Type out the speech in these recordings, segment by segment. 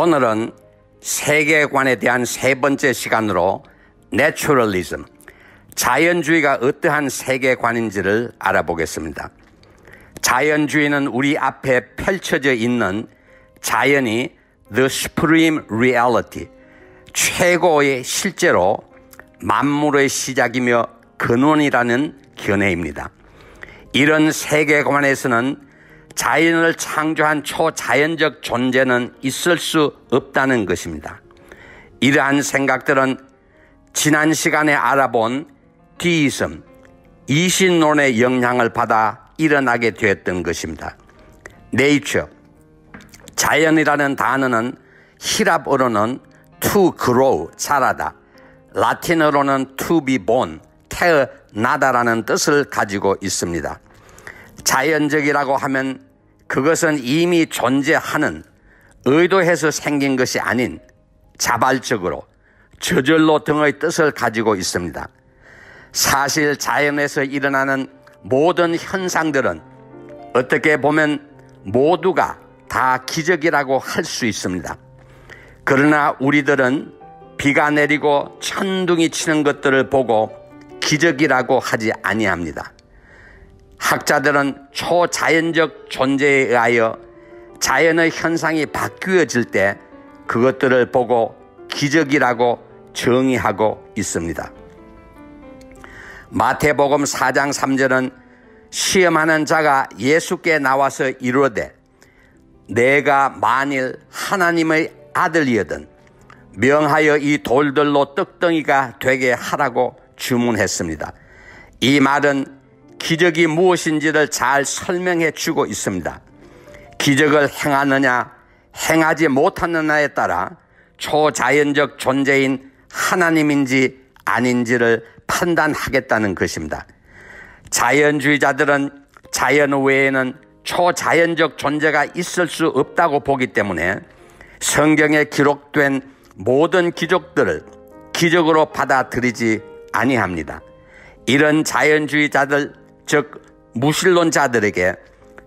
오늘은 세계관에 대한 세 번째 시간으로 내추럴리즘, 자연주의가 어떠한 세계관인지를 알아보겠습니다. 자연주의는 우리 앞에 펼쳐져 있는 자연이 the supreme reality, 최고의 실제로 만물의 시작이며 근원이라는 견해입니다. 이런 세계관에서는 자연을 창조한 초자연적 존재는 있을 수 없다는 것입니다. 이러한 생각들은 지난 시간에 알아본 디이즘, 이신론의 영향을 받아 일어나게 되었던 것입니다. 네이처, 자연이라는 단어는 히랍어로는 to grow, 자라다, 라틴어로는 to be born, 태어나다라는 뜻을 가지고 있습니다. 자연적이라고 하면 그것은 이미 존재하는, 의도해서 생긴 것이 아닌 자발적으로, 저절로 등의 뜻을 가지고 있습니다. 사실 자연에서 일어나는 모든 현상들은 어떻게 보면 모두가 다 기적이라고 할 수 있습니다. 그러나 우리들은 비가 내리고 천둥이 치는 것들을 보고 기적이라고 하지 아니합니다. 학자들은 초자연적 존재에 의하여 자연의 현상이 바뀌어질 때 그것들을 보고 기적이라고 정의하고 있습니다. 마태복음 4장 3절은 시험하는 자가 예수께 나와서 이르되 내가 만일 하나님의 아들이거든 명하여 이 돌들로 떡덩이가 되게 하라고 주문했습니다. 이 말은 기적이 무엇인지를 잘 설명해 주고 있습니다. 기적을 행하느냐 행하지 못하느냐에 따라 초자연적 존재인 하나님인지 아닌지를 판단하겠다는 것입니다. 자연주의자들은 자연 외에는 초자연적 존재가 있을 수 없다고 보기 때문에 성경에 기록된 모든 기적들을 기적으로 받아들이지 아니합니다. 이런 자연주의자들, 즉 무신론자들에게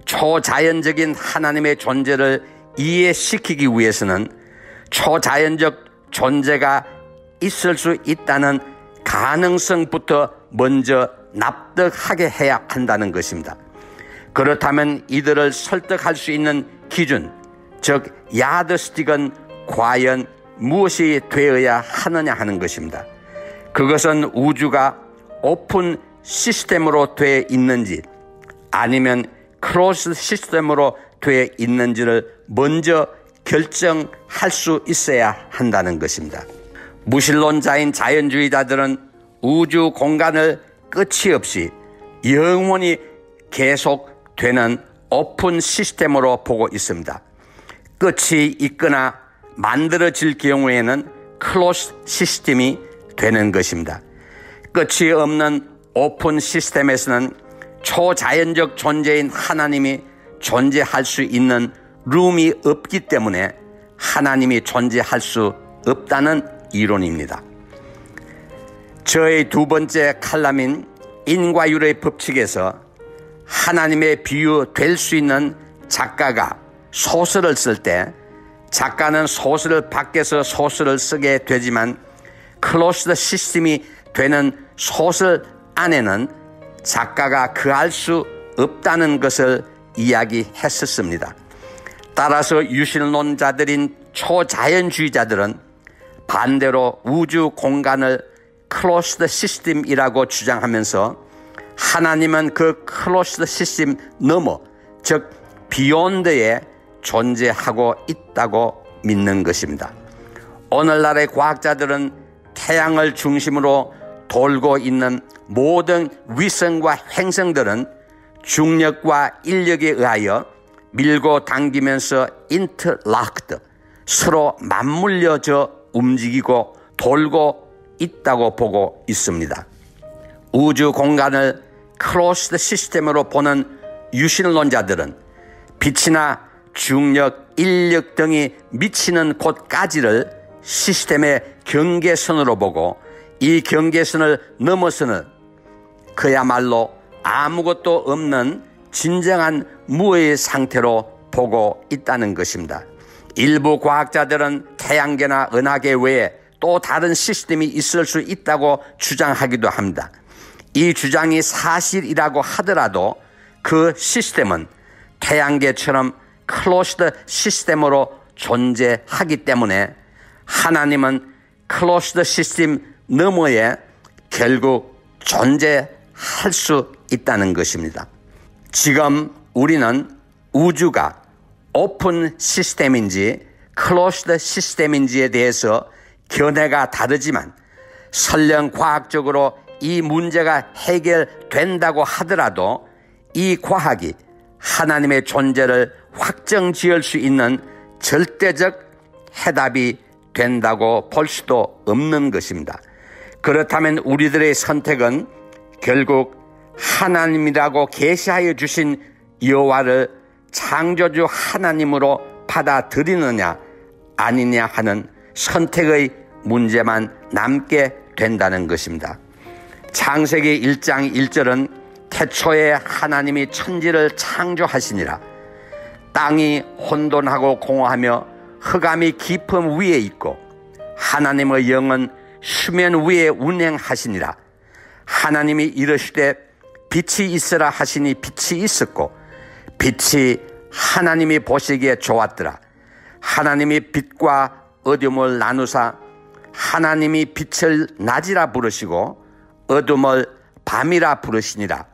초자연적인 하나님의 존재를 이해시키기 위해서는 초자연적 존재가 있을 수 있다는 가능성부터 먼저 납득하게 해야 한다는 것입니다. 그렇다면 이들을 설득할 수 있는 기준, 즉 야드스틱은 과연 무엇이 되어야 하느냐 하는 것입니다. 그것은 우주가 오픈 시스템으로 되어 있는지 아니면 크로스 시스템으로 되어 있는지를 먼저 결정할 수 있어야 한다는 것입니다. 무신론자인 자연주의자들은 우주 공간을 끝이 없이 영원히 계속되는 오픈 시스템으로 보고 있습니다. 끝이 있거나 만들어질 경우에는 클로스 시스템이 되는 것입니다. 끝이 없는 오픈 시스템에서는 초자연적 존재인 하나님이 존재할 수 있는 룸이 없기 때문에 하나님이 존재할 수 없다는 이론입니다. 저의 두 번째 칼럼인 인과율의 법칙에서 하나님의 비유될 수 있는 작가가 소설을 쓸 때 작가는 소설을 밖에서 소설을 쓰게 되지만 클로스드 시스템이 되는 소설 안에는 작가가 그할 수 없다는 것을 이야기했었습니다. 따라서 유신론자들인 초자연주의자들은 반대로 우주 공간을 클로스드 시스템이라고 주장하면서 하나님은 그 클로스드 시스템 넘어, 즉 비욘드에 존재하고 있다고 믿는 것입니다. 오늘날의 과학자들은 태양을 중심으로 돌고 있는 모든 위성과 행성들은 중력과 인력에 의하여 밀고 당기면서 인터락드, 서로 맞물려져 움직이고 돌고 있다고 보고 있습니다. 우주 공간을 클로스드 시스템으로 보는 유신론자들은 빛이나 중력, 인력 등이 미치는 곳까지를 시스템의 경계선으로 보고 이 경계선을 넘어서는 그야말로 아무것도 없는 진정한 무의 상태로 보고 있다는 것입니다. 일부 과학자들은 태양계나 은하계 외에 또 다른 시스템이 있을 수 있다고 주장하기도 합니다. 이 주장이 사실이라고 하더라도 그 시스템은 태양계처럼 클로스드 시스템으로 존재하기 때문에 하나님은 클로스드 시스템 너머에 결국 존재할 수 있다는 것입니다. 지금 우리는 우주가 오픈 시스템인지 클로스드 시스템인지에 대해서 견해가 다르지만 설령 과학적으로 이 문제가 해결된다고 하더라도 이 과학이 하나님의 존재를 확정지을 수 있는 절대적 해답이 된다고 볼 수도 없는 것입니다. 그렇다면 우리들의 선택은 결국 하나님이라고 계시하여 주신 여호와를 창조주 하나님으로 받아들이느냐 아니냐 하는 선택의 문제만 남게 된다는 것입니다. 창세기 1장 1절은 태초에 하나님이 천지를 창조하시니라. 땅이 혼돈하고 공허하며 흑암이 깊음 위에 있고 하나님의 영은 수면 위에 운행하시니라. 하나님이 이르시되 빛이 있으라 하시니 빛이 있었고 빛이 하나님이 보시기에 좋았더라. 하나님이 빛과 어둠을 나누사 하나님이 빛을 낮이라 부르시고 어둠을 밤이라 부르시니라.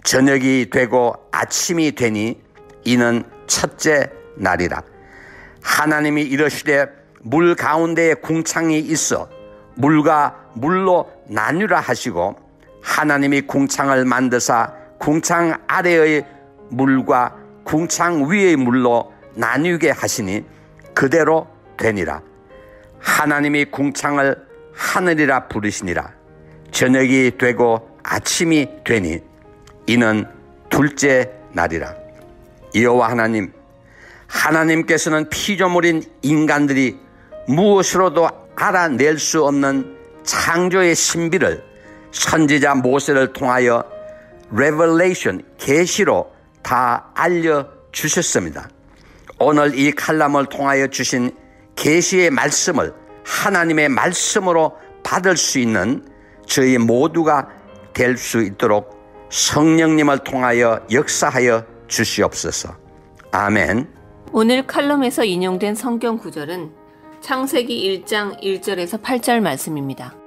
저녁이 되고 아침이 되니 이는 첫째 날이라. 하나님이 이르시되 물 가운데에 궁창이 있어 물과 물로 나누라 하시고 하나님이 궁창을 만드사 궁창 아래의 물과 궁창 위의 물로 나누게 하시니 그대로 되니라. 하나님이 궁창을 하늘이라 부르시니라. 저녁이 되고 아침이 되니 이는 둘째 날이라. 여호와 하나님께서는 피조물인 인간들이 무엇으로도 알아낼 수 없는 창조의 신비를 선지자 모세를 통하여 레벨레이션, 계시로 다 알려주셨습니다. 오늘 이 칼럼을 통하여 주신 계시의 말씀을 하나님의 말씀으로 받을 수 있는 저희 모두가 될 수 있도록 성령님을 통하여 역사하여 주시옵소서. 아멘. 오늘 칼럼에서 인용된 성경 구절은 창세기 1장 1절에서 8절 말씀입니다.